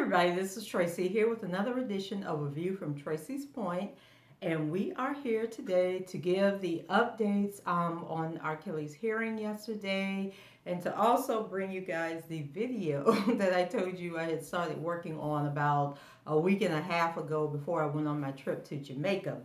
everybody, this is Tracy here with another edition of A View from Tracy's Point, and we are here today to give the updates on R. Kelly's hearing yesterday, and to also bring you guys the video that I told you I had started working on about a week and a half ago before I went on my trip to Jamaica.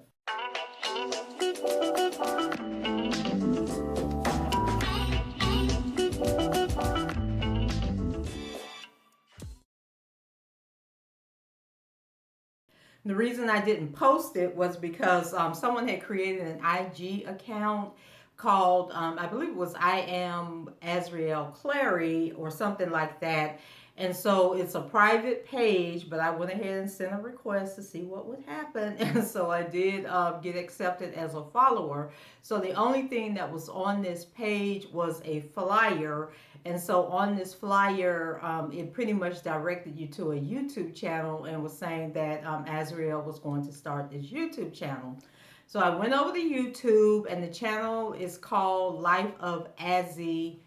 The reason I didn't post it was because someone had created an IG account called, I believe it was I am Azriel Clary or something like that. And so it's a private page, but I went ahead and sent a request to see what would happen. And so I did get accepted as a follower. So the only thing that was on this page was a flyer. And so on this flyer, it pretty much directed you to a YouTube channel and was saying that Azriel was going to start this YouTube channel. So I went over to YouTube, and the channel is called Life of Azzy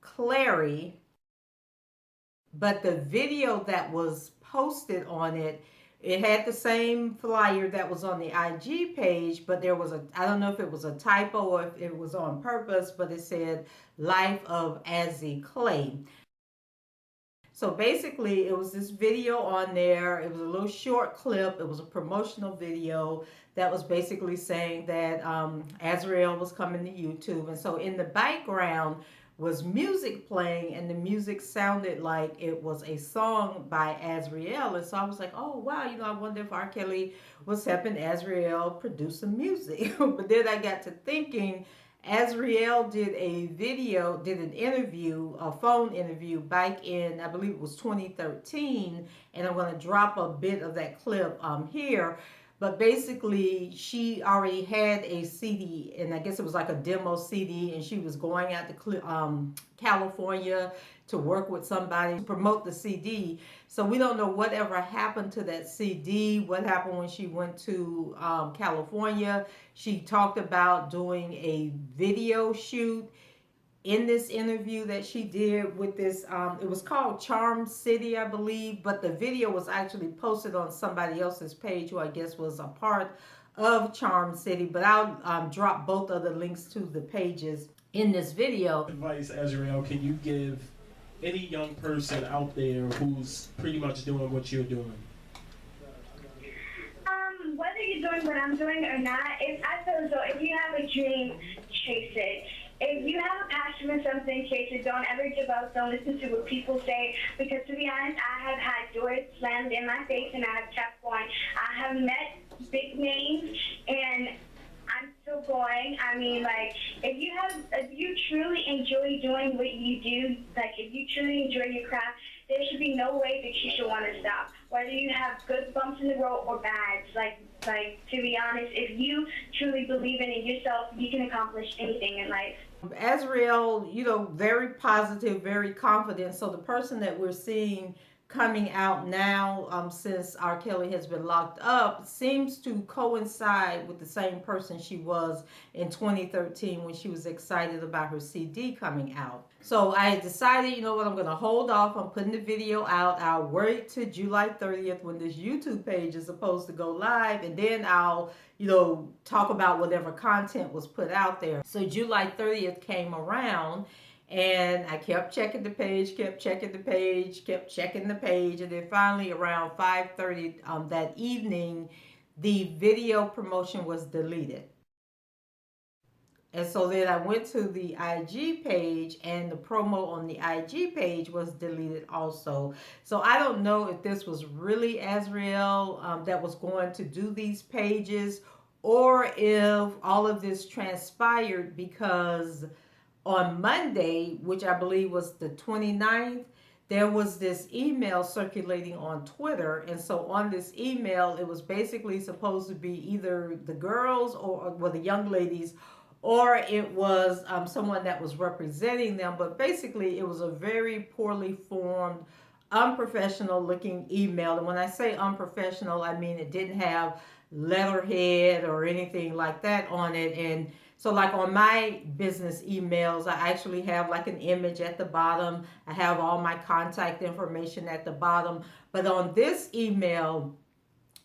Clary. But the video that was posted on it, it had the same flyer that was on the IG page, but there was I don't know if it was a typo or if it was on purpose, but it said Life of Azzy Clay. So basically, it was this video on there. It was a little short clip. It was a promotional video that was basically saying that Azriel was coming to YouTube. And so in the background was music playing, and the music sounded like it was a song by Azriel. And so I was like, oh, wow, I wonder if R. Kelly was helping Azriel produce some music. But then I got to thinking, Azriel did an interview, a phone interview back in, I believe it was 2013, and I'm going to drop a bit of that clip here. But basically, she already had a CD, and I guess it was like a demo CD, and she was going out to California to work with somebody to promote the CD. So we don't know whatever happened to that CD, what happened when she went to California. She talked about doing a video shoot in this interview that she did with this, it was called Charm City, I believe, but the video was actually posted on somebody else's page who I guess was a part of Charm City, but I'll drop both of the links to the pages in this video. Advice, Azriel, can you give any young person out there who's pretty much doing what you're doing? Whether you're doing what I'm doing or not, I feel as though if you have a dream, chase it. If you have a passion for something, chase it. Don't ever give up. Don't listen to what people say. Because to be honest, I have had doors slammed in my face and I have kept going. I have met big names and I'm still going. I mean, like, if you truly enjoy doing what you do, like if you truly enjoy your craft, there should be no way that you should want to stop. Whether you have good bumps in the road or bad, like to be honest, if you truly believe in it yourself, you can accomplish anything in life. Azriel, very positive, very confident. So the person that we're seeing coming out now, since R. Kelly has been locked up, seems to coincide with the same person she was in 2013 when she was excited about her CD coming out. So I decided, I'm going to hold off on putting the video out. I'll wait till July 30th when this YouTube page is supposed to go live, and then I'll talk about whatever content was put out there. So July 30th came around, and I kept checking the page, and then finally around 5:30 that evening, the video promotion was deleted. And so then I went to the IG page, and the promo on the IG page was deleted also. So I don't know if this was really Azriel that was going to do these pages, or if all of this transpired because on Monday, which I believe was the 29th, there was this email circulating on Twitter. And so on this email, it was basically supposed to be either the girls or the young ladies, or it was someone that was representing them. But basically, it was a very poorly formed, unprofessional looking email. And when I say unprofessional, I mean it didn't have letterhead or anything like that on it. And So like on my business emails, I actually have like an image at the bottom. I have all my contact information at the bottom. But on this email,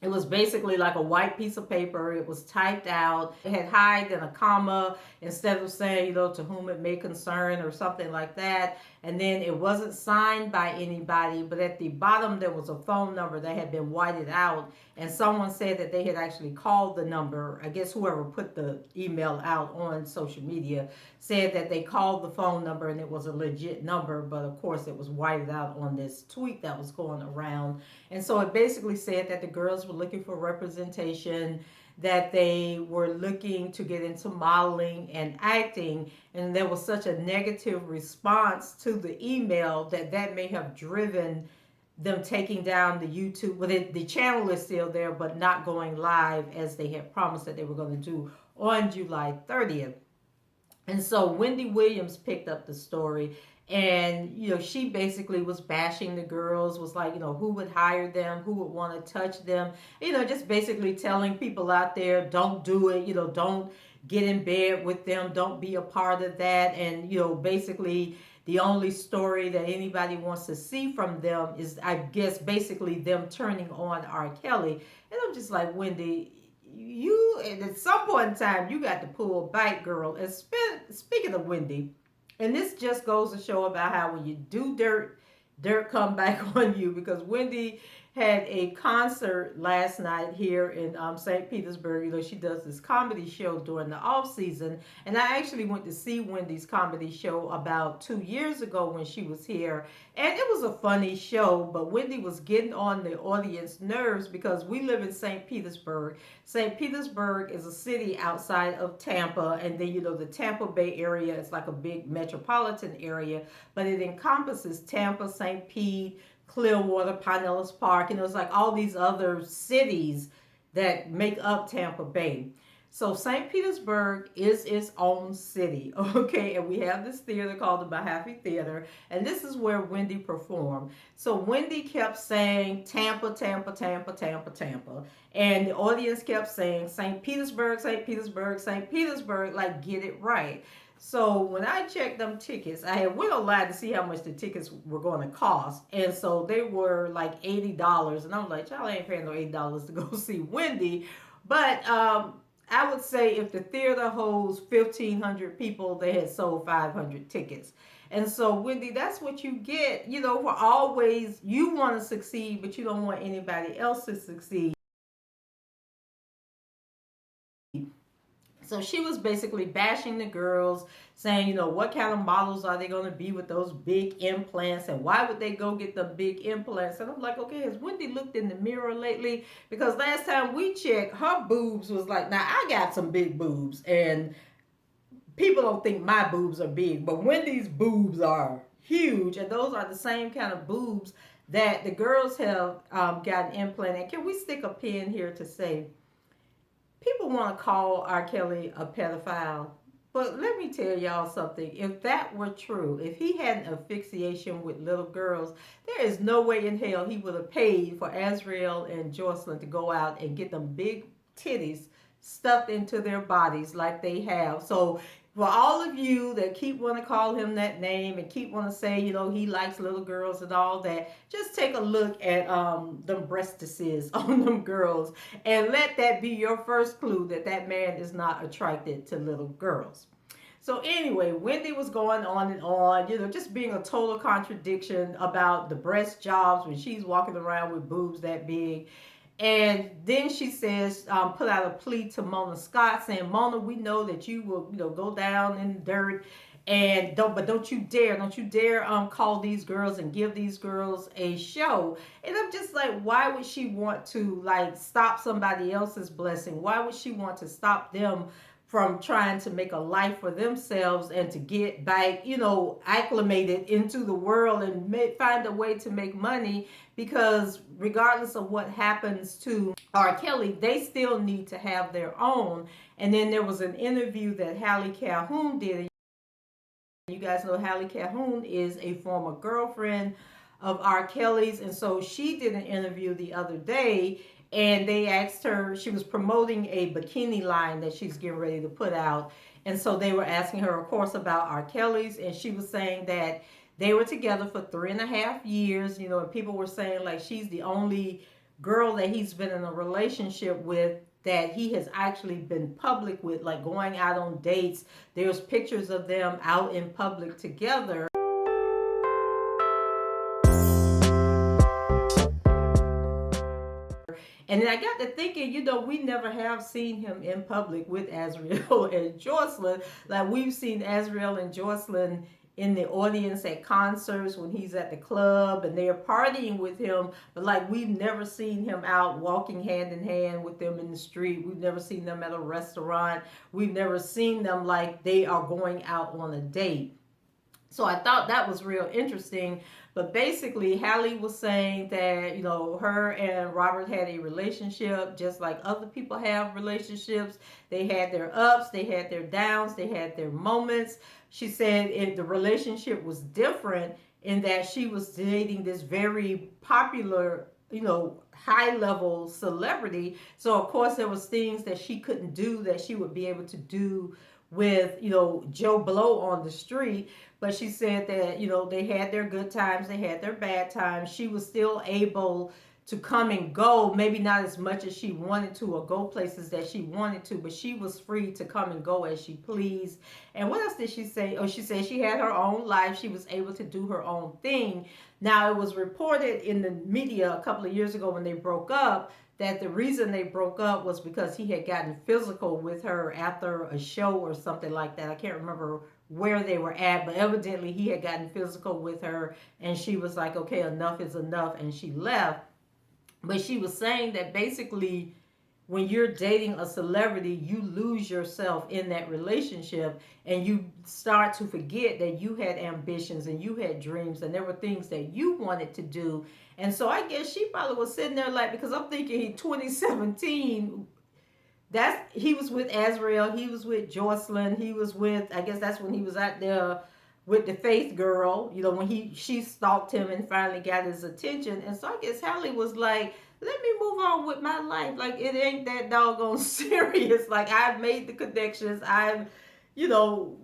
it was basically like a white piece of paper. It was typed out. It had hyphen and a comma instead of saying, to whom it may concern or something like that. And then it wasn't signed by anybody, but at the bottom there was a phone number that had been whited out. And someone said that they had actually called the number. I guess whoever put the email out on social media said that they called the phone number and it was a legit number. But of course, it was whited out on this tweet that was going around. And so it basically said that the girls were looking for representation, that they were looking to get into modeling and acting, and there was such a negative response to the email that may have driven them taking down the YouTube. Well, the channel is still there, but not going live as they had promised that they were going to do on July 30th. And so Wendy Williams picked up the story, and she basically was bashing the girls, was like, who would hire them, who would want to touch them, just basically telling people out there, don't do it, don't get in bed with them, don't be a part of that. And basically the only story that anybody wants to see from them is, I guess, basically them turning on R. Kelly. And I'm just like, Wendy, you at some point in time you got to pull back, girl. And speaking of Wendy, and this just goes to show about how when you do dirt come back on you, because Wendy had a concert last night here in St. Petersburg. She does this comedy show during the off season, and I actually went to see Wendy's comedy show about 2 years ago when she was here, and it was a funny show. But Wendy was getting on the audience nerves because we live in St. Petersburg. St. Petersburg is a city outside of Tampa, and then the Tampa Bay area is like a big metropolitan area, but it encompasses Tampa, St. Pete, Clearwater, Pinellas Park, it's like all these other cities that make up Tampa Bay. So St. Petersburg is its own city, okay? And we have this theater called the Mahaffey Theater, and this is where Wendy performed. So Wendy kept saying Tampa, Tampa, Tampa, Tampa, Tampa, and the audience kept saying St. Petersburg, St. Petersburg, St. Petersburg, like get it right. So when I checked them tickets, I had went online to see how much the tickets were going to cost. And so they were like $80. And I was like, y'all ain't paying no $80 to go see Wendy. But I would say if the theater holds 1,500 people, they had sold 500 tickets. And so, Wendy, that's what you get. For always, you want to succeed, but you don't want anybody else to succeed. So she was basically bashing the girls, saying, what kind of models are they going to be with those big implants, and why would they go get the big implants? And I'm like, okay, has Wendy looked in the mirror lately? Because last time we checked, her boobs was like, now I got some big boobs, and people don't think my boobs are big, but Wendy's boobs are huge, and those are the same kind of boobs that the girls have gotten implanted. Can we stick a pin here to say, people want to call R. Kelly a pedophile, but let me tell y'all something. If that were true, if he had an asphyxiation with little girls, there is no way in hell he would have paid for Azriel and Joycelyn to go out and get them big titties stuffed into their bodies like they have. So for all of you that keep want to call him that name and keep want to say, he likes little girls and all that, just take a look at them breastises on them girls, and let that be your first clue that man is not attracted to little girls. So anyway, Wendy was going on and on, just being a total contradiction about the breast jobs when she's walking around with boobs that big. And then she says, put out a plea to Mona Scott, saying, Mona, we know that you will, go down in the dirt, and don't you dare call these girls and give these girls a show. And I'm just like, why would she want to stop somebody else's blessing? Why would she want to stop them from trying to make a life for themselves and to get back, acclimated into the world and find a way to make money? Because regardless of what happens to R. Kelly, they still need to have their own. And then there was an interview that Hallie Calhoun did. You guys know Hallie Calhoun is a former girlfriend of R. Kelly's. And so she did an interview the other day, and they asked her, she was promoting a bikini line that she's getting ready to put out. And so they were asking her, of course, about R. Kelly's, and she was saying that they were together for 3.5 years, and people were saying like she's the only girl that he's been in a relationship with that he has actually been public with, like going out on dates. There's pictures of them out in public together. And then I got to thinking, we never have seen him in public with Azriel and Joycelyn. Like we've seen Azriel and Joycelyn in the audience at concerts when he's at the club and they're partying with him, but like we've never seen him out walking hand in hand with them in the street. We've never seen them at a restaurant. We've never seen them like they are going out on a date. So I thought that was real interesting. But basically, Hallie was saying that, her and Robert had a relationship just like other people have relationships. They had their ups, they had their downs, they had their moments. She said the relationship was different in that she was dating this very popular, high level celebrity. So, of course, there was things that she couldn't do that she would be able to do with, Joe Blow on the street. But she said that, they had their good times, they had their bad times. She was still able to come and go, maybe not as much as she wanted to or go places that she wanted to, but she was free to come and go as she pleased. And what else did she say? Oh, she said she had her own life. She was able to do her own thing. Now, it was reported in the media a couple of years ago when they broke up that the reason they broke up was because he had gotten physical with her after a show or something like that. I can't remember where they were at, but evidently he had gotten physical with her and she was like, okay, enough is enough, and she left. But she was saying that basically when you're dating a celebrity, you lose yourself in that relationship and you start to forget that you had ambitions and you had dreams and there were things that you wanted to do. And so I guess she probably was sitting there like, because I'm thinking 2017, he was with Azriel, he was with Joycelyn, he was with, I guess that's when he was out there with the Faith girl, when she stalked him and finally got his attention. And so I guess Hallie was like, let me move on with my life. Like, it ain't that doggone serious. Like, I've made the connections. I've,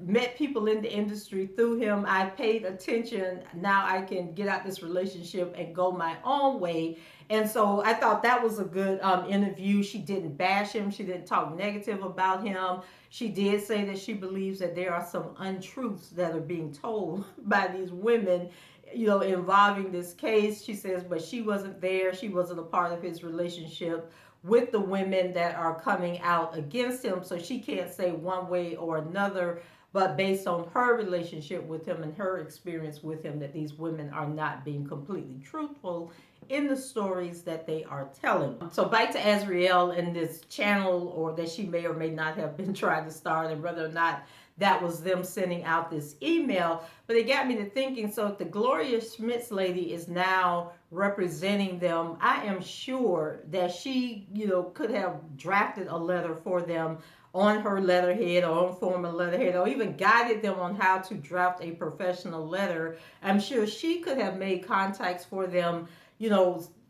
met people in the industry through him. I paid attention. Now I can get out this relationship and go my own way. And so I thought that was a good interview. She didn't bash him. She didn't talk negative about him. She did say that she believes that there are some untruths that are being told by these women, involving this case. She says, but she wasn't there. She wasn't a part of his relationship with the women that are coming out against him. So she can't say one way or another, but based on her relationship with him and her experience with him, that these women are not being completely truthful in the stories that they are telling. So back to Azriel and this channel, or that she may or may not have been trying to start, and whether or not that was them sending out this email. But it got me to thinking, so if the Gloria Schmitz lady is now representing them, I am sure that she, could have drafted a letter for them on her letterhead or on form of letterhead, or even guided them on how to draft a professional letter. I'm sure she could have made contacts for them,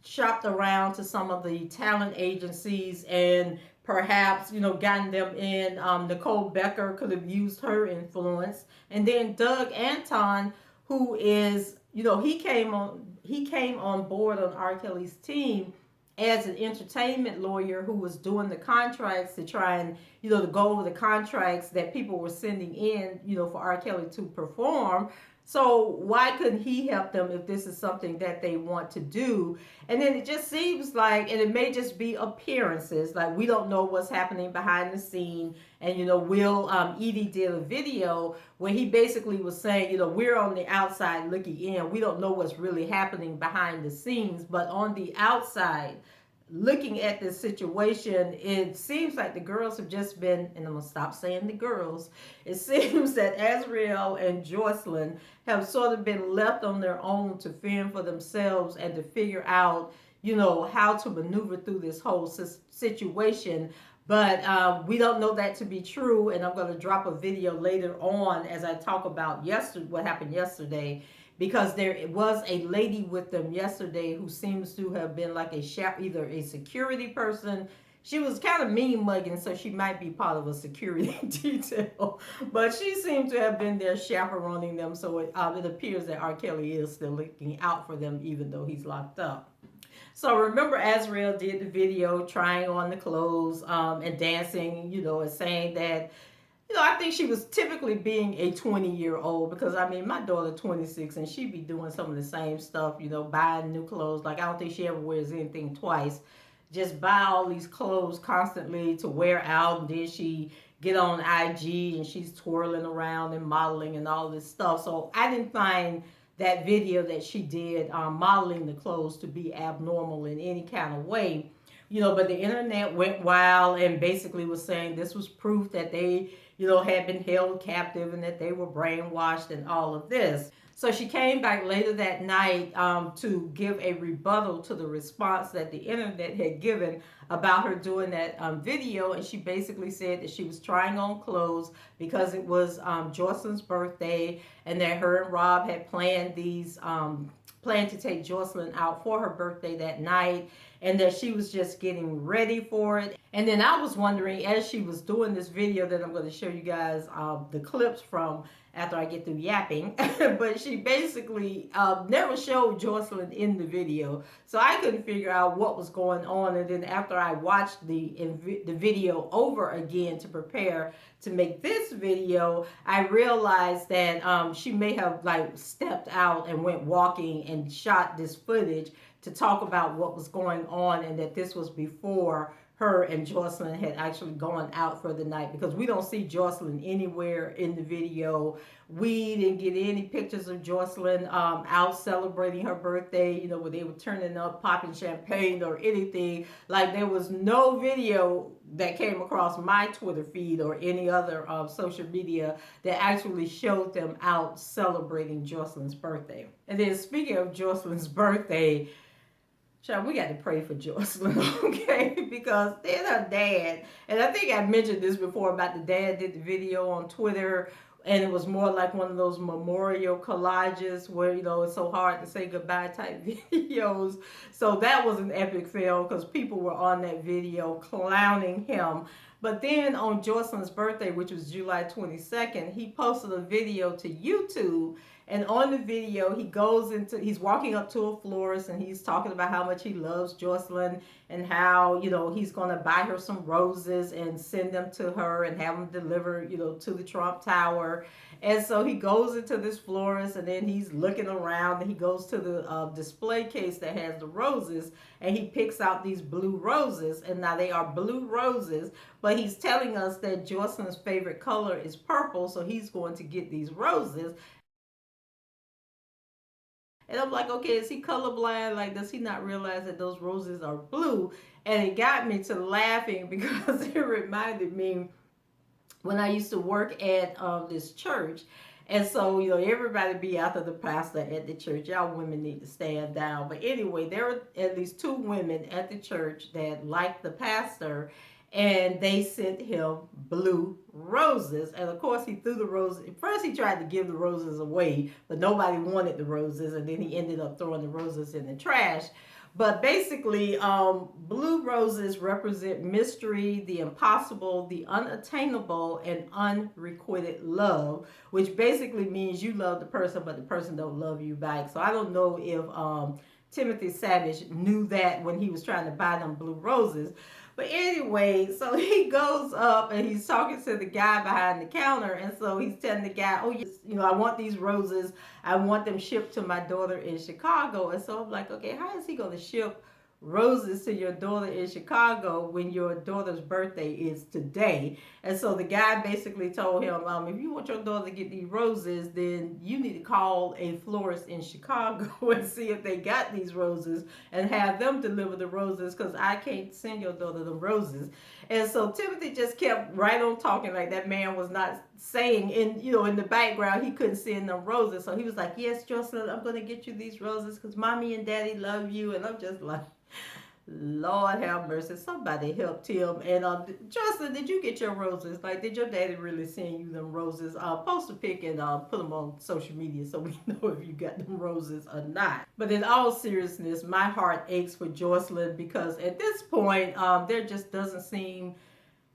shopped around to some of the talent agencies and perhaps, gotten them in. Nicole Becker could have used her influence. And then Doug Anton, who is, he came on board on R. Kelly's team as an entertainment lawyer who was doing the contracts to try and, to go over the contracts that people were sending in, for R. Kelly to perform. So why couldn't he help them if this is something that they want to do? And then it just seems like, and it may just be appearances, like we don't know what's happening behind the scene. And, Will Edie did a video where he basically was saying, we're on the outside looking in. We don't know what's really happening behind the scenes. But on the outside, looking at this situation, it seems like the girls have just been, and I'm going to stop saying the girls, it seems that Azriel and Joycelyn have sort of been left on their own to fend for themselves and to figure out, how to maneuver through this whole situation. But we don't know that to be true, and I'm going to drop a video later on as I talk about what happened yesterday. Because there was a lady with them yesterday who seems to have been like either a security person, She was kind of mean mugging, so she might be part of a security detail. But she seemed to have been there chaperoning them, so it appears that R. Kelly is still looking out for them, even though he's locked up. So remember, Azriel did the video trying on the clothes and dancing, and saying that, I think she was typically being a 20-year-old because, I mean, my daughter 26 and she be doing some of the same stuff, buying new clothes. Like, I don't think she ever wears anything twice. Just buy all these clothes constantly to wear out. And then she get on IG and she's twirling around and modeling and all this stuff. So I didn't find that video that she did modeling the clothes to be abnormal in any kind of way. But the internet went wild and basically was saying this was proof that they had been held captive and that they were brainwashed and all of this. So she came back later that night to give a rebuttal to the response that the internet had given about her doing that video. And she basically said that she was trying on clothes because it was Joycelyn's birthday and that her and Rob had planned to take Joycelyn out for her birthday that night, and that she was just getting ready for it. And then I was wondering, as she was doing this video that I'm going to show you guys the clips from after I get through yapping, but she basically never showed Joycelyn in the video. So I couldn't figure out what was going on. And then after I watched the video over again to prepare to make this video, I realized that she may have stepped out and went walking and shot this footage to talk about what was going on, and that this was before her and Joycelyn had actually gone out for the night, because we don't see Joycelyn anywhere in the video. We didn't get any pictures of Joycelyn out celebrating her birthday, where they were turning up, popping champagne or anything. Like, there was no video that came across my Twitter feed or any other social media that actually showed them out celebrating Joycelyn's birthday. And then speaking of Joycelyn's birthday, child, we got to pray for Joycelyn, okay? Because then her dad, and I think I mentioned this before about the dad did the video on Twitter, and it was more like one of those memorial collages where, it's so hard to say goodbye type videos. So that was an epic fail because people were on that video clowning him. But then on Joycelyn's birthday, which was July 22nd, he posted a video to YouTube. And on the video, he's walking up to a florist and he's talking about how much he loves Joycelyn and how, he's going to buy her some roses and send them to her and have them delivered, to the Trump Tower. And so he goes into this florist and then he's looking around and he goes to the display case that has the roses and he picks out these blue roses. And now they are blue roses, but he's telling us that Joycelyn's favorite color is purple, so he's going to get these roses. And I'm like, okay, is he colorblind? Like, does he not realize that those roses are blue? And it got me to laughing because it reminded me when I used to work at this church. And so, everybody be after the pastor at the church. Y'all women need to stand down. But anyway, there were at least 2 women at the church that liked the pastor. And they sent him blue roses. And of course, he threw the roses. First, he tried to give the roses away, but nobody wanted the roses. And then he ended up throwing the roses in the trash. But basically, blue roses represent mystery, the impossible, the unattainable, and unrequited love, which basically means you love the person, but the person don't love you back. So I don't know if Timothy Savage knew that when he was trying to buy them blue roses. But anyway, so he goes up and he's talking to the guy behind the counter. And so he's telling the guy, oh, yes, I want these roses. I want them shipped to my daughter in Chicago. And so I'm like, okay, how is he going to ship roses to your daughter in Chicago when your daughter's birthday is today? And so the guy basically told him, if you want your daughter to get these roses, then you need to call a florist in Chicago and see if they got these roses and have them deliver the roses, because I can't send your daughter the roses. And so Timothy just kept right on talking like that man was not saying in the background he couldn't send them roses. So he was like, yes, Joycelyn, I'm going to get you these roses because mommy and daddy love you. And I'm just like, Lord have mercy. Somebody help Tim. And Joycelyn, did you get your roses? Like, did your daddy really send you them roses? Post a pic and put them on social media so we know if you got them roses or not. But in all seriousness, my heart aches for Joycelyn because at this point, there just doesn't seem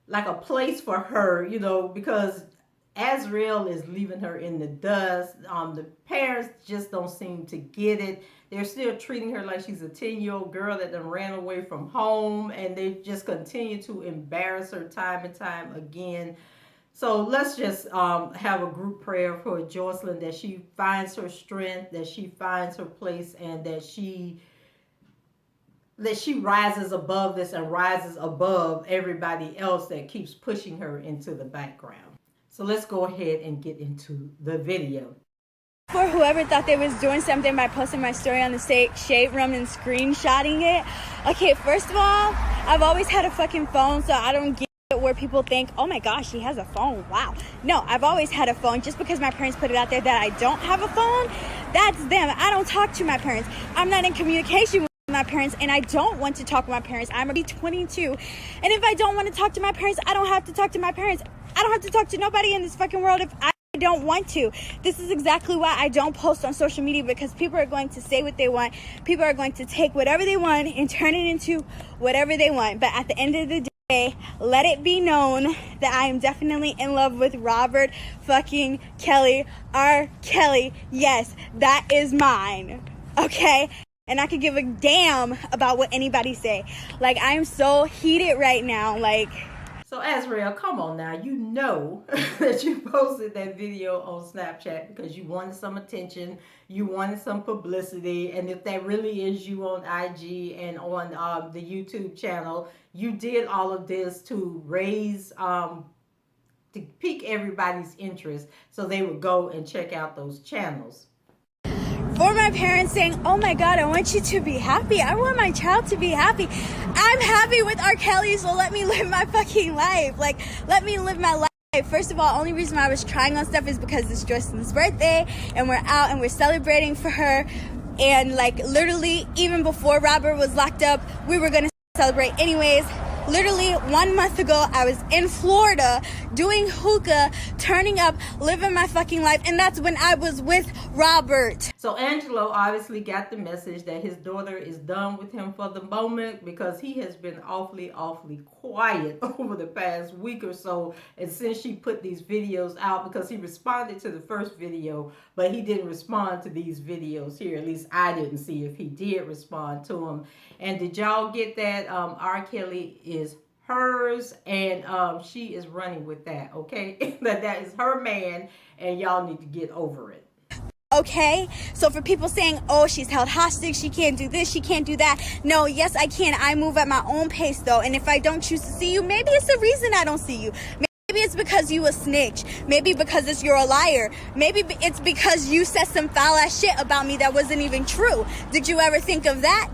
like a place for her, you know, because Azriel is leaving her in the dust. The parents just don't seem to get it. They're still treating her like she's a 10-year-old girl that done ran away from home, and they just continue to embarrass her time and time again. So let's just have a group prayer for Joycelyn, that she finds her strength, that she finds her place, and that she rises above this and rises above everybody else that keeps pushing her into the background. So let's go ahead and get into the video. For whoever thought they was doing something by posting my story on the shade room and screenshotting it. Okay, first of all, I've always had a fucking phone, so I don't get it where people think, oh my gosh, she has a phone, wow. No, I've always had a phone. Just because my parents put it out there that I don't have a phone, that's them. I don't talk to my parents. I'm not in communication with my parents, and I don't want to talk to my parents. I'm gonna be 22, and if I don't want to talk to my parents, I don't have to talk to my parents. I don't have to talk to nobody in this fucking world if I don't want to. This is exactly why I don't post on social media, because people are going to say what they want. People are going to take whatever they want and turn it into whatever they want. But at the end of the day, let it be known that I am definitely in love with Robert fucking Kelly. R. Kelly. Yes, that is mine. Okay? And I could give a damn about what anybody say. Like, I am so heated right now. Like, so Azriel, come on now. You know that you posted that video on Snapchat because you wanted some attention, you wanted some publicity, and if that really is you on IG and on the YouTube channel, you did all of this to raise, to pique everybody's interest so they would go and check out those channels. For my parents saying, oh my God, I want you to be happy. I want my child to be happy. I'm happy with R. Kelly, so let me live my fucking life. Like, let me live my life. First of all, only reason why I was trying on stuff is because it's Joycelyn's birthday, and we're out and we're celebrating for her. And like, literally, even before Robert was locked up, we were gonna celebrate anyways. Literally 1 month ago, I was in Florida doing hookah, turning up, living my fucking life, and that's when I was with Robert. So Angelo obviously got the message that his daughter is done with him for the moment, because he has been awfully quiet over the past week or so, and since she put these videos out, because he responded to the first video, but he didn't respond to these videos here. At least I didn't see if he did respond to them. And did y'all get that? R. Kelly is hers, and she is running with that, okay? that is her man, and y'all need to get over it. Okay, so for people saying, oh, she's held hostage, she can't do this, she can't do that. No, yes, I can. I move at my own pace, though. And if I don't choose to see you, maybe it's the reason I don't see you. Maybe it's because you a snitch. Maybe because you're a liar. Maybe it's because you said some foul ass shit about me that wasn't even true. Did you ever think of that?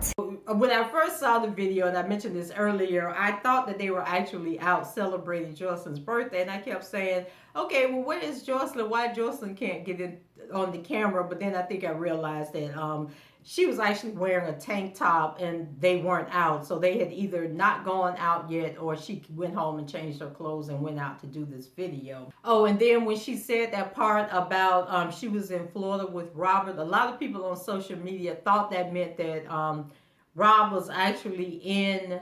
When I first saw the video, and I mentioned this earlier, I thought that they were actually out celebrating Joycelyn's birthday, and I kept saying, okay, well, where is Joycelyn? Why Joycelyn can't get in on the camera? But then I think I realized that she was actually wearing a tank top and they weren't out. So they had either not gone out yet, or she went home and changed her clothes and went out to do this video. Oh, and then when she said that part about she was in Florida with Robert, a lot of people on social media thought that meant that Rob was actually in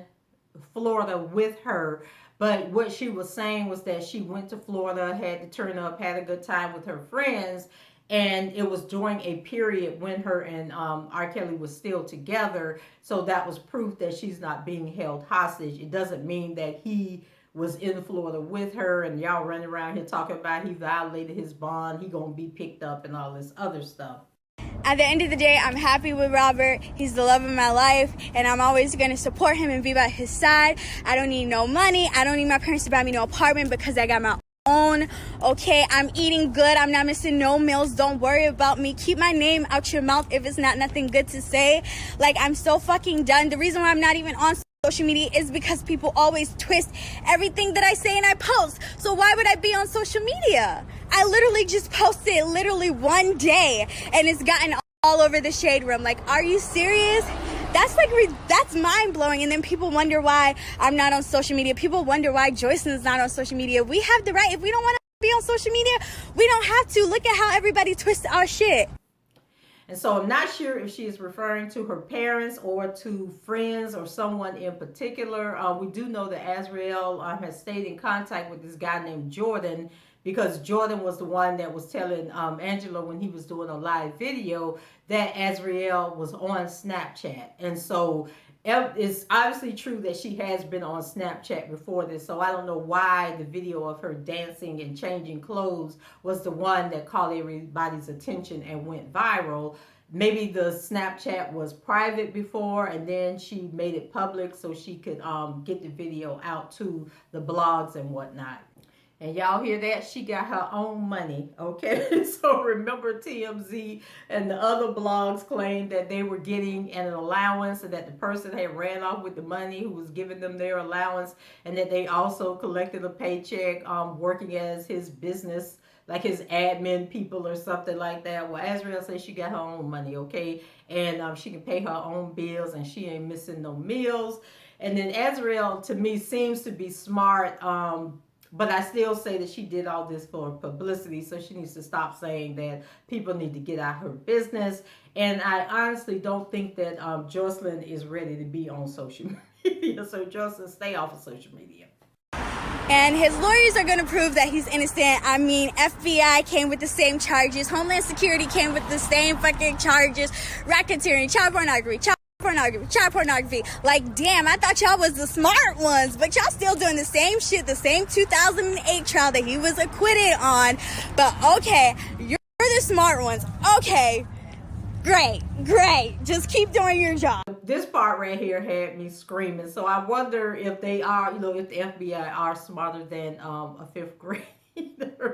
Florida with her. But what she was saying was that she went to Florida, had to turn up, had a good time with her friends, and it was during a period when her and R. Kelly was still together. So that was proof that she's not being held hostage. It doesn't mean that he was in Florida with her and y'all running around here talking about he violated his bond, he gonna be picked up and all this other stuff. At the end of the day, I'm happy with Robert. He's the love of my life, and I'm always going to support him and be by his side. I don't need no money. I don't need my parents to buy me no apartment because I got my own. Okay, I'm eating good. I'm not missing no meals. Don't worry about me. Keep my name out your mouth if it's not nothing good to say. Like, I'm so fucking done. The reason why I'm not even on social media is because people always twist everything that I say and I post. So why would I be on social media? I literally just posted literally one day and it's gotten all over the shade room. Like, are you serious? That's like, that's mind-blowing. And then people wonder why I'm not on social media. People wonder why Joycelyn's not on social media. We have the right. If we don't want to be on social media, we don't have to. Look at how everybody twists our shit. And so I'm not sure if she is referring to her parents or to friends or someone in particular. We do know that Azriel has stayed in contact with this guy named Jordan, because Jordan was the one that was telling Angela when he was doing a live video that Azriel was on Snapchat. And so it's obviously true that she has been on Snapchat before this. So I don't know why the video of her dancing and changing clothes was the one that caught everybody's attention and went viral. Maybe the Snapchat was private before and then she made it public so she could get the video out to the blogs and whatnot. And y'all hear that? She got her own money, okay? So remember, TMZ and the other blogs claimed that they were getting an allowance and that the person had ran off with the money who was giving them their allowance, and that they also collected a paycheck working as his business, like his admin people or something like that. Well, Azriel says she got her own money, okay? And she can pay her own bills and she ain't missing no meals. And then Azriel, to me, seems to be smart, but I still say that she did all this for publicity, so she needs to stop saying that people need to get out her business. And I honestly don't think that Joycelyn is ready to be on social media. So Joycelyn, stay off of social media. And his lawyers are going to prove that he's innocent. I mean, FBI came with the same charges. Homeland Security came with the same fucking charges. Racketeering, child pornography. Like, damn, I thought y'all was the smart ones, but y'all still doing the same shit, the same 2008 trial that he was acquitted on. But okay, you're the smart ones. Okay, great. Just keep doing your job. This part right here had me screaming. So I wonder if they are, if the FBI are smarter than a fifth grader.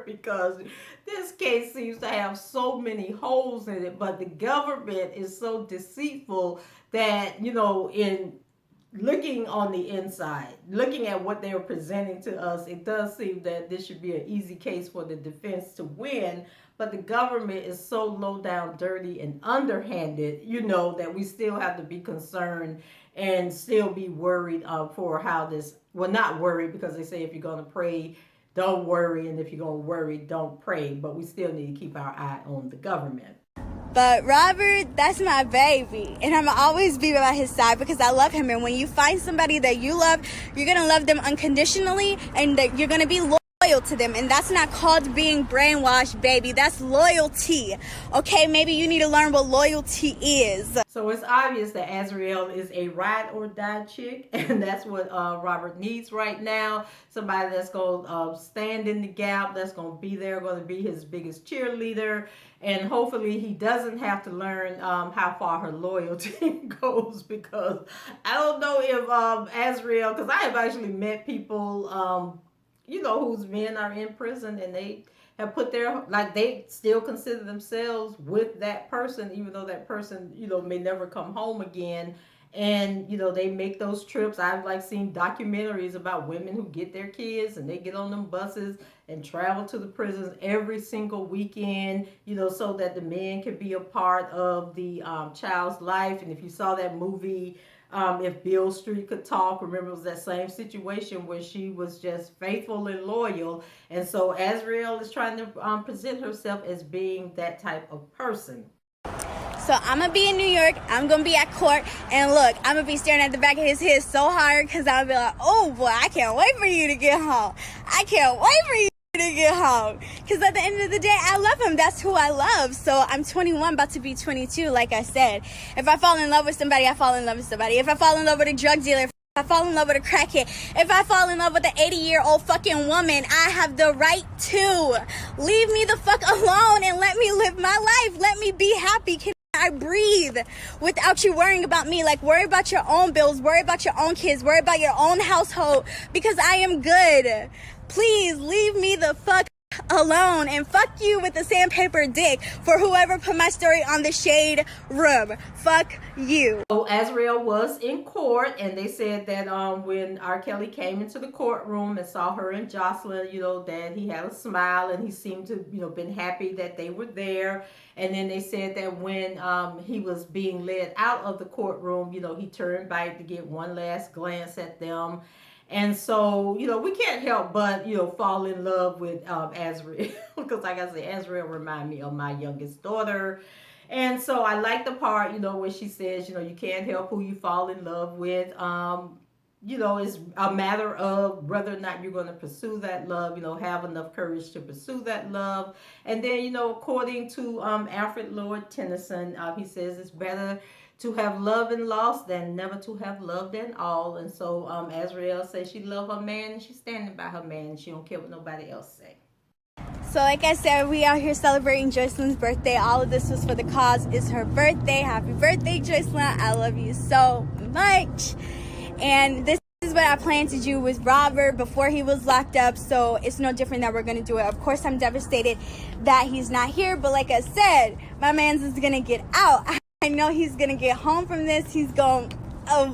Because this case seems to have so many holes in it, but the government is so deceitful that, in looking on the inside, looking at what they're presenting to us, it does seem that this should be an easy case for the defense to win. But the government is so low down, dirty, and underhanded, that we still have to be concerned and still be worried for how this, well, not worried, because they say if you're going to pray, don't worry, and if you're going to worry, don't pray. But we still need to keep our eye on the government. But Robert, that's my baby. And I'm always be by his side because I love him. And when you find somebody that you love, you're going to love them unconditionally, and that you're going to be loyal to them. And that's not called being brainwashed, baby. That's loyalty. Okay, maybe you need to learn what loyalty is. So it's obvious that Azriel is a ride or die chick, and that's what Robert needs right now. Somebody that's going to stand in the gap, that's going to be there, going to be his biggest cheerleader. And hopefully he doesn't have to learn how far her loyalty goes, because I don't know if Azriel, because I have actually met people, whose men are in prison, and they have put their, they still consider themselves with that person, even though that person, may never come home again. And, they make those trips. I've seen documentaries about women who get their kids and they get on them buses and travel to the prisons every single weekend, so that the men can be a part of the child's life. And if you saw that movie, If Beale Street Could Talk, remember it was that same situation where she was just faithful and loyal. And so Azriel is trying to present herself as being that type of person. So I'm going to be in New York. I'm going to be at court. And look, I'm going to be staring at the back of his head so hard because I'm going to be like, oh boy, I can't wait for you to get home. I can't wait for you to get home. Because at the end of the day, I love him. That's who I love. So I'm 21, about to be 22, like I said. If I fall in love with somebody, I fall in love with somebody. If I fall in love with a drug dealer, if I fall in love with a crackhead, if I fall in love with an 80-year-old fucking woman, I have the right to. Leave me the fuck alone and let me live my life. Let me be happy. Can I breathe without you worrying about me? Worry about your own bills, worry about your own kids, worry about your own household, because I am good. Please leave me the fuck alone. And fuck you with the sandpaper dick for whoever put my story on the shade room. Fuck you. So Azriel was in court, and they said that when R. Kelly came into the courtroom and saw her and Joycelyn, that he had a smile and he seemed to, been happy that they were there. And then they said that when he was being led out of the courtroom, he turned back to get one last glance at them. And so, we can't help but, fall in love with Azriel. Because like I said, Azriel reminds me of my youngest daughter. And so I like the part, where she says, you can't help who you fall in love with. It's a matter of whether or not you're going to pursue that love, have enough courage to pursue that love. And then, according to Alfred Lord Tennyson, he says it's better to have loved and lost than never to have loved at all. And so Azriel says she loves her man and she's standing by her man and she don't care what nobody else say. So like I said, we are here celebrating Joycelyn's birthday. All of this was for the cause. It's her birthday. Happy birthday, Joycelyn. I love you so much. And this is what I planned to do with Robert before he was locked up. So it's no different that we're going to do it. Of course, I'm devastated that he's not here. But like I said, my man's is going to get out. I know he's going to get home from this. He's going, oh,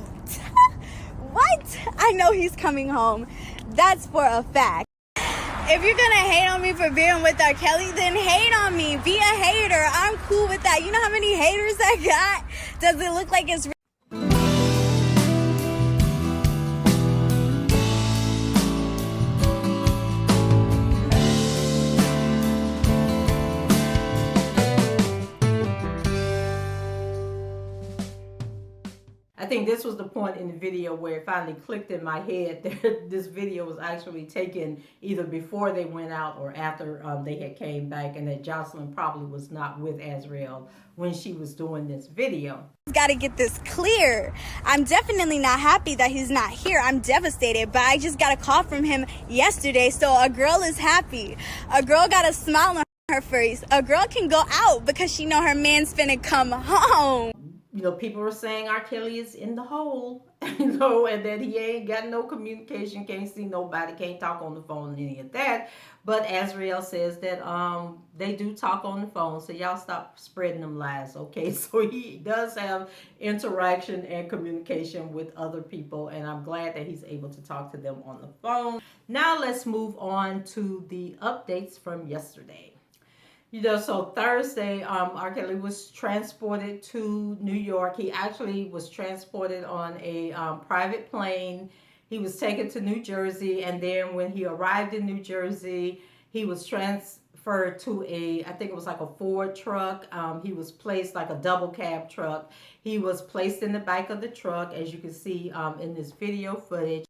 what? I know he's coming home. That's for a fact. If you're going to hate on me for being with R. Kelly, then hate on me. Be a hater. I'm cool with that. You know how many haters I got? Does it look like it's I think this was the point in the video where it finally clicked in my head that this video was actually taken either before they went out or after they had came back, and that Joycelyn probably was not with Azriel when she was doing this video. got to get this clear. I'm definitely not happy that he's not here. I'm devastated, but I just got a call from him yesterday, so a girl is happy. A girl got a smile on her face. A girl can go out because she know her man's finna come home. People were saying R. Kelly is in the hole, and that he ain't got no communication, can't see nobody, can't talk on the phone, any of that. But Azriel says that they do talk on the phone, so y'all stop spreading them lies, okay? So he does have interaction and communication with other people, and I'm glad that he's able to talk to them on the phone. Now let's move on to the updates from yesterday. So Thursday, R. Kelly was transported to New York. He actually was transported on a private plane. He was taken to New Jersey, and then when he arrived in New Jersey, he was transferred to I think it was like a Ford truck. He was placed like a double cab truck. He was placed in the back of the truck, as you can see in this video footage.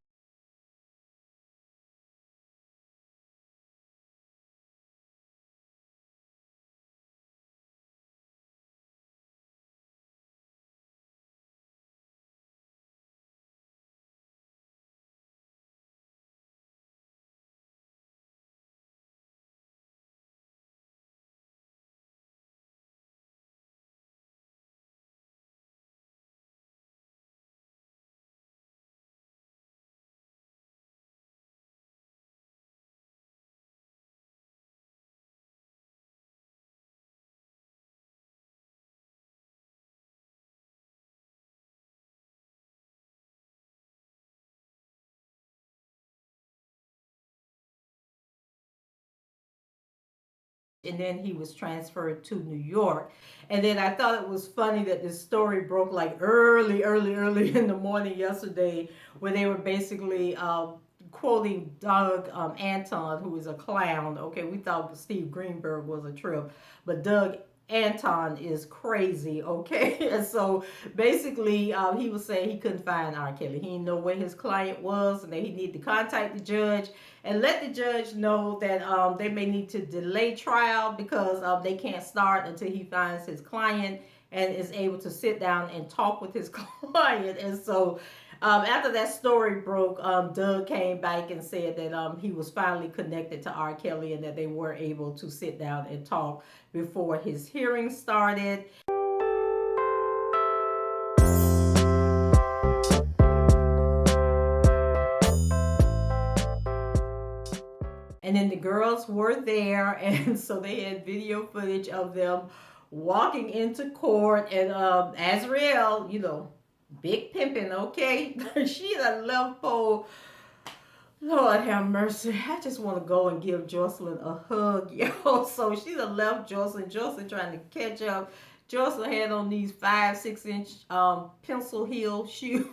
And then he was transferred to New York. And then I thought it was funny that this story broke like early in the morning yesterday, where they were basically quoting Doug Anton, who is a clown. Okay, we thought Steve Greenberg was a trip, but Doug Anton is crazy, okay? And so basically he was saying he couldn't find R. Kelly. He didn't know where his client was, and that he needed to contact the judge and let the judge know that they may need to delay trial because they can't start until he finds his client and is able to sit down and talk with his client. And so after that story broke, Doug came back and said that he was finally connected to R. Kelly and that they were able to sit down and talk before his hearing started. And then the girls were there, and so they had video footage of them walking into court. And Azriel, big pimping, okay? She done left for, Lord have mercy. I just want to go and give Joycelyn a hug, yo. So she done left Joycelyn. Joycelyn trying to catch up. Joycelyn had on these 5-6 inch pencil heel shoes.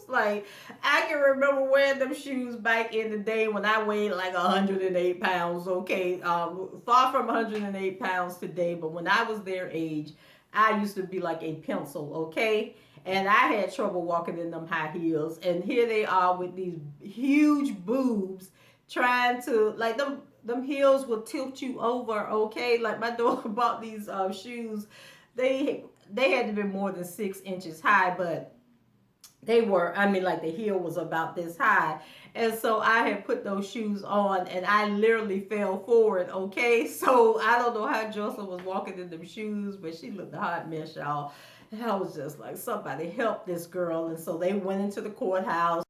Like, I can remember wearing them shoes back in the day when I weighed like 108 pounds, okay? Far from 108 pounds today, but when I was their age, I used to be like a pencil, okay? And I had trouble walking in them high heels. And here they are with these huge boobs trying to, like, them heels will tilt you over, okay? Like, my daughter bought these shoes. They had to be more than 6 inches high, but they were, like the heel was about this high. And so I had put those shoes on and I literally fell forward, okay? So I don't know how Joycelyn was walking in them shoes, but she looked a hot mess, y'all. And I was just like, somebody help this girl. And so they went into the courthouse.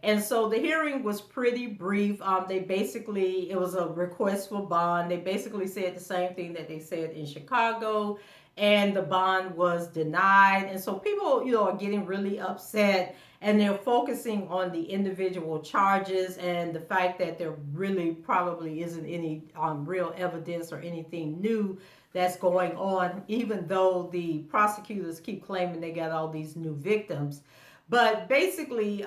And so the hearing was pretty brief. It was a request for bond. They basically said the same thing that they said in Chicago, and the bond was denied. And so people, are getting really upset, and they're focusing on the individual charges and the fact that there really probably isn't any real evidence or anything new that's going on, even though the prosecutors keep claiming they got all these new victims. But basically,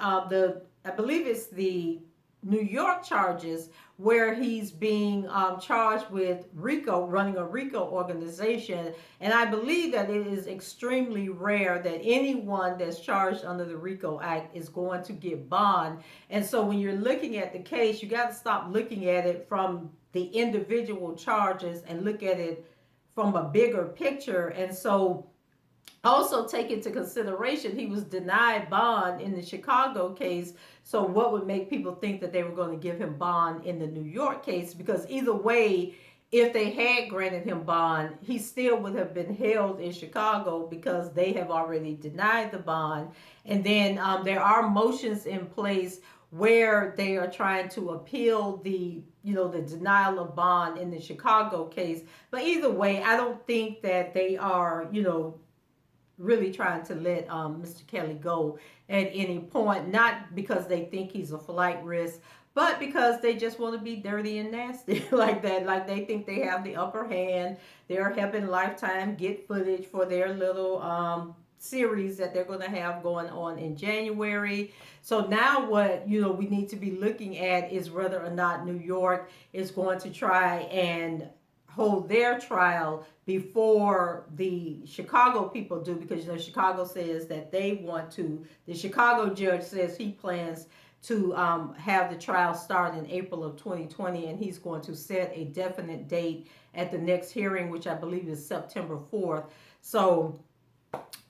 I believe it's the New York charges where he's being charged with RICO, running a RICO organization. And I believe that it is extremely rare that anyone that's charged under the RICO Act is going to get bond. And so when you're looking at the case, you got to stop looking at it from the individual charges and look at it from a bigger picture. And so also take into consideration he was denied bond in the Chicago case. So what would make people think that they were going to give him bond in the New York case? Because either way, if they had granted him bond, he still would have been held in Chicago because they have already denied the bond. And then there are motions in place where they are trying to appeal the denial of bond in the Chicago case. But either way, I don't think that they are, really trying to let Mr. Kelly go at any point, not because they think he's a flight risk, but because they just want to be dirty and nasty like that. Like they think they have the upper hand. They're helping Lifetime get footage for their little series that they're going to have going on in January. So now what we need to be looking at is whether or not New York is going to try and hold their trial before the Chicago people do, because Chicago says that they want to. The Chicago judge says he plans to have the trial start in April of 2020, and he's going to set a definite date at the next hearing, which I believe is September 4th. So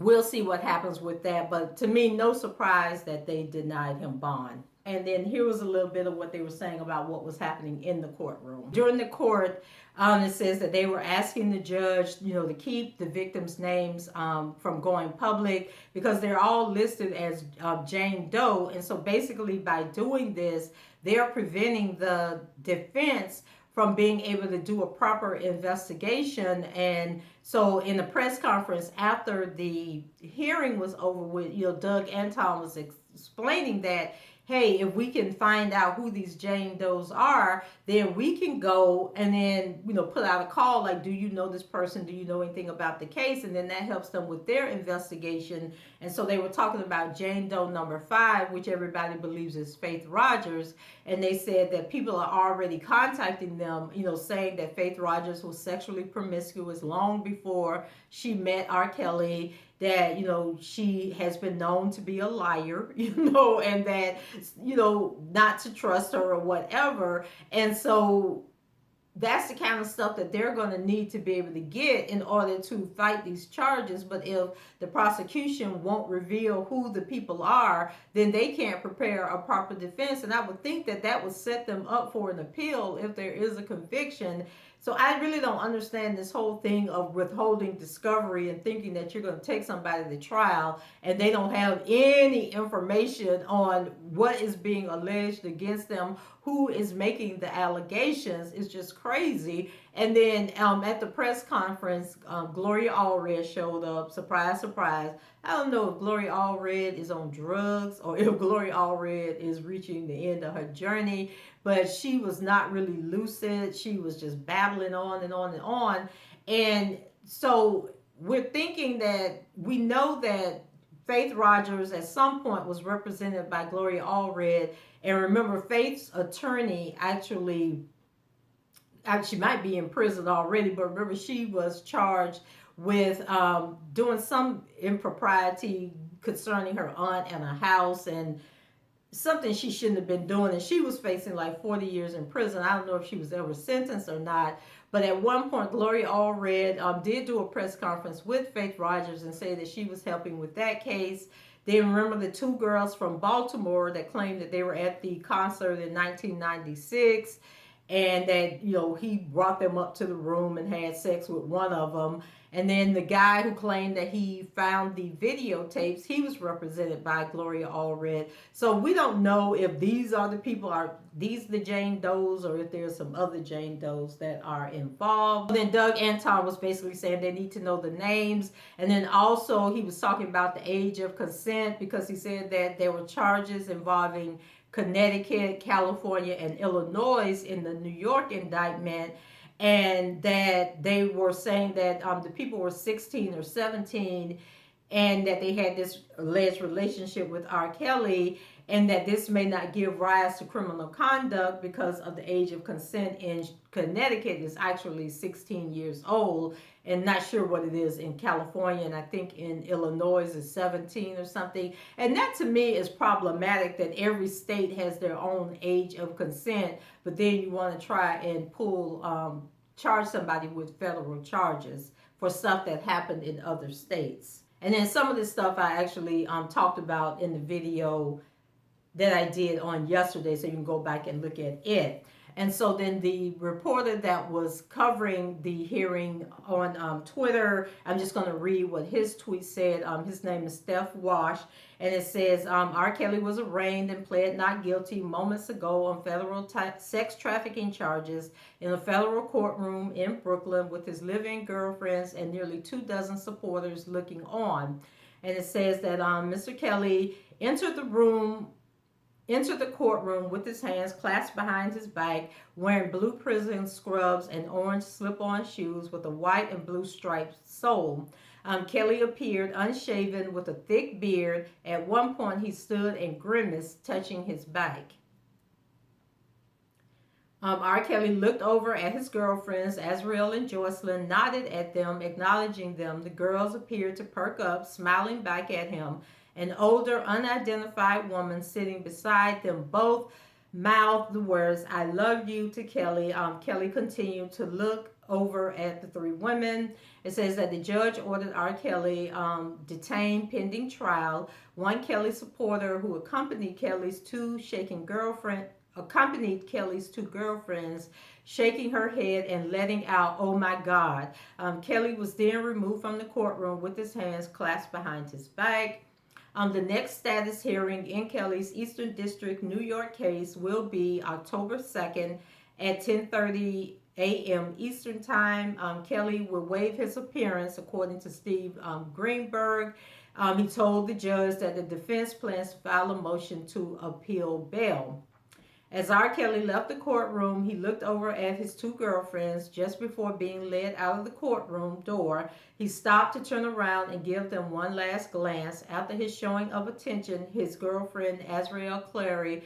we'll see what happens with that. But to me, no surprise that they denied him bond. And then here was a little bit of what they were saying about what was happening in the courtroom. During the court, it says that they were asking the judge, to keep the victims' names from going public because they're all listed as Jane Doe. And so basically by doing this, they're preventing the defense from being able to do a proper investigation. And so in the press conference after the hearing was over with, Doug Anton was explaining that, hey, if we can find out who these Jane Does are, then we can go and then, put out a call like, do you know this person? Do you know anything about the case? And then that helps them with their investigation. And so they were talking about Jane Doe number 5, which everybody believes is Faith Rogers. And they said that people are already contacting them, saying that Faith Rogers was sexually promiscuous long before she met R. Kelly, that, she has been known to be a liar, and that, not to trust her or whatever. And so that's the kind of stuff that they're going to need to be able to get in order to fight these charges. But if the prosecution won't reveal who the people are, then they can't prepare a proper defense. And I would think that that would set them up for an appeal if there is a conviction. So I really don't understand this whole thing of withholding discovery and thinking that you're going to take somebody to trial and they don't have any information on what is being alleged against them, who is making the allegations. It's just crazy. And then at the press conference, Gloria Allred showed up. Surprise, surprise. I don't know if Gloria Allred is on drugs or if Gloria Allred is reaching the end of her journey, but she was not really lucid. She was just babbling on and on and on. And so we're thinking that we know that Faith Rogers at some point was represented by Gloria Allred. And remember, Faith's attorney actually might be in prison already, but remember, she was charged with doing some impropriety concerning her aunt and a house and something she shouldn't have been doing, and she was facing like 40 years in prison. I don't know if she was ever sentenced or not, but at one point Gloria Allred did do a press conference with Faith Rogers and say that she was helping with that case. Then remember the two girls from Baltimore that claimed that they were at the concert in 1996 and that, you know, he brought them up to the room and had sex with one of them. And then the guy who claimed that he found the videotapes, he was represented by Gloria Allred. So we don't know if these are the people, are these the Jane Does, or if there's some other Jane Does that are involved. Then Doug Anton was basically saying they need to know the names. And then also he was talking about the age of consent, because he said that there were charges involving Connecticut, California, and Illinois in the New York indictment. And that they were saying that the people were 16 or 17 and that they had this alleged relationship with R. Kelly, and that this may not give rise to criminal conduct because of the age of consent in Connecticut is actually 16 years old, and not sure what it is in California, and I think in Illinois is 17 or something. And that to me is problematic, that every state has their own age of consent, but then you want to try and charge somebody with federal charges for stuff that happened in other states. And then some of this stuff I actually talked about in the video that I did on yesterday, so you can go back and look at it. And so then the reporter that was covering the hearing on Twitter, I'm just going to read what his tweet said. His name is Steph Wash, and it says, R. Kelly was arraigned and pled not guilty moments ago on federal sex trafficking charges in a federal courtroom in Brooklyn with his live-in girlfriends and nearly 24 supporters looking on. And it says that Mr. Kelly entered the courtroom with his hands clasped behind his back, wearing blue prison scrubs and orange slip-on shoes with a white and blue striped sole. Kelly appeared unshaven with a thick beard. At one point, he stood and grimaced, touching his back. R. Kelly looked over at his girlfriends, Azriel and Joycelyn, nodded at them, acknowledging them. The girls appeared to perk up, smiling back at him. An older, unidentified woman sitting beside them both mouthed the words, "I love you," to Kelly. Kelly continued to look over at the three women. It says that the judge ordered R. Kelly detained pending trial. One Kelly supporter who accompanied Kelly's two girlfriends, shaking her head and letting out, "Oh my God." Kelly was then removed from the courtroom with his hands clasped behind his back. The next status hearing in Kelly's Eastern District, New York case will be October 2nd at 10:30 a.m. Eastern Time. Kelly will waive his appearance, according to Steve Greenberg. He told the judge that the defense plans to file a motion to appeal bail. As R. Kelly left the courtroom, he looked over at his two girlfriends just before being led out of the courtroom door. He stopped to turn around and give them one last glance. After his showing of attention, his girlfriend, Azriel Clary,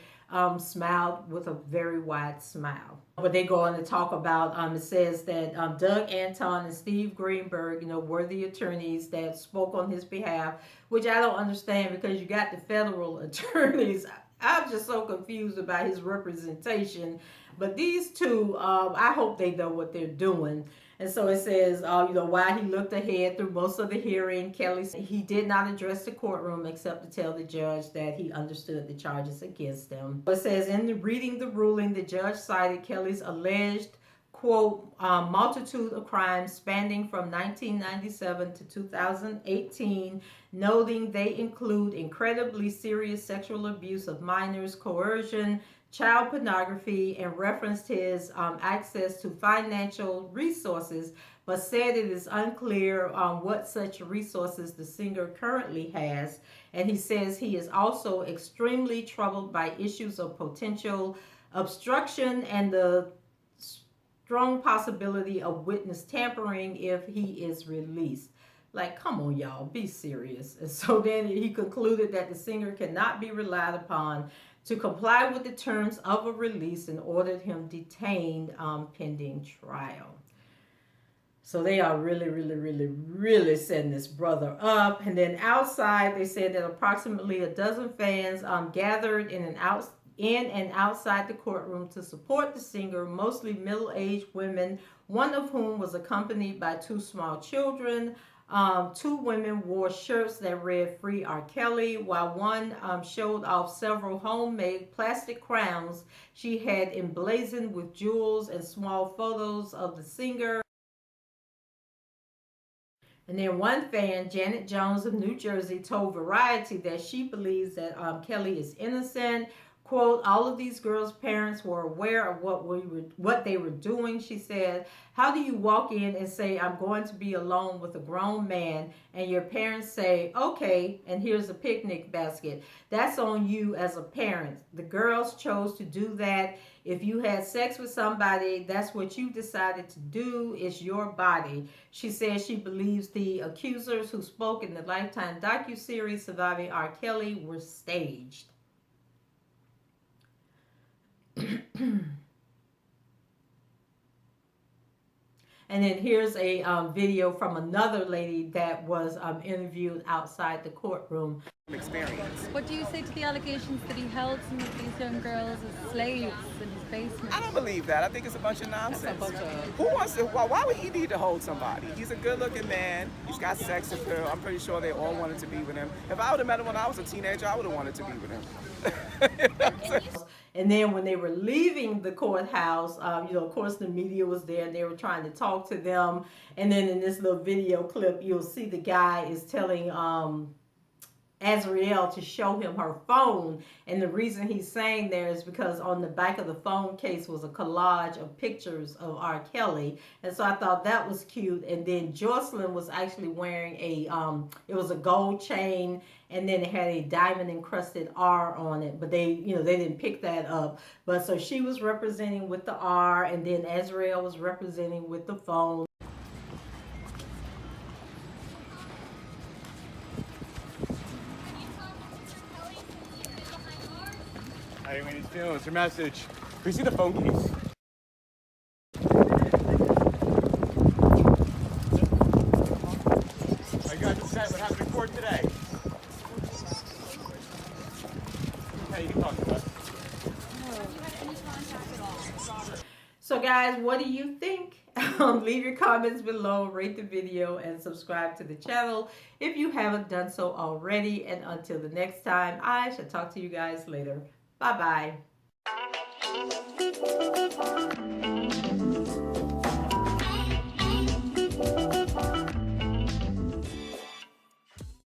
smiled with a very wide smile. But they go on to talk about, it says that Doug Anton and Steve Greenberg, were the attorneys that spoke on his behalf, which I don't understand, because you got the federal attorneys. I'm just so confused about his representation. But these two, I hope they know what they're doing. And so it says, while he looked ahead through most of the hearing, Kelly said he did not address the courtroom except to tell the judge that he understood the charges against him. It says, in reading the ruling, the judge cited Kelly's alleged quote, multitude of crimes spanning from 1997 to 2018, noting they include incredibly serious sexual abuse of minors, coercion, child pornography, and referenced his access to financial resources, but said it is unclear what such resources the singer currently has. And he says he is also extremely troubled by issues of potential obstruction and the strong possibility of witness tampering if he is released. Like, come on, y'all, be serious. And so then he concluded that the singer cannot be relied upon to comply with the terms of a release and ordered him detained pending trial. So they are really setting this brother up. And then outside, they said that approximately a dozen fans gathered in and outside the courtroom to support the singer, mostly middle-aged women, one of whom was accompanied by two small children. Two women wore shirts that read "Free R. Kelly," while one showed off several homemade plastic crowns she had emblazoned with jewels and small photos of the singer. And then one fan, Janet Jones of New Jersey, told Variety that she believes that Kelly is innocent. Quote, all of these girls' parents were aware of what they were doing, she said. How do you walk in and say, I'm going to be alone with a grown man, and your parents say, okay, and here's a picnic basket? That's on you as a parent. The girls chose to do that. If you had sex with somebody, that's what you decided to do. It's your body. She says she believes the accusers who spoke in the Lifetime docuseries surviving R. Kelly were staged. And then here's a video from another lady that was interviewed outside the courtroom. Experience. What do you say to the allegations that he held some of these young girls as slaves in his basement? I don't believe that. I think it's a bunch of nonsense. Who wants to? Why would he need to hold somebody? He's a good-looking man. He's got sex appeal. I'm pretty sure they all wanted to be with him. If I would have met him when I was a teenager, I would have wanted to be with him. You know what I'm saying? And then when they were leaving the courthouse, of course the media was there and they were trying to talk to them. And then in this little video clip, you'll see the guy is telling Azriel to show him her phone. And the reason he's saying there is because on the back of the phone case was a collage of pictures of R. Kelly. And so I thought that was cute. And then Joycelyn was actually wearing it was a gold chain, and then it had a diamond encrusted R on it, but they didn't pick that up. But so she was representing with the R, and then Azriel was representing with the phone. Hey, Wendy, it's feeling. It's your message. Can you see the phone case? Are you guys upset? What happened in court today? Hey, you can talk to us. So guys, what do you think? Leave your comments below, rate the video, and subscribe to the channel if you haven't done so already. And until the next time, I shall talk to you guys later. Bye-bye.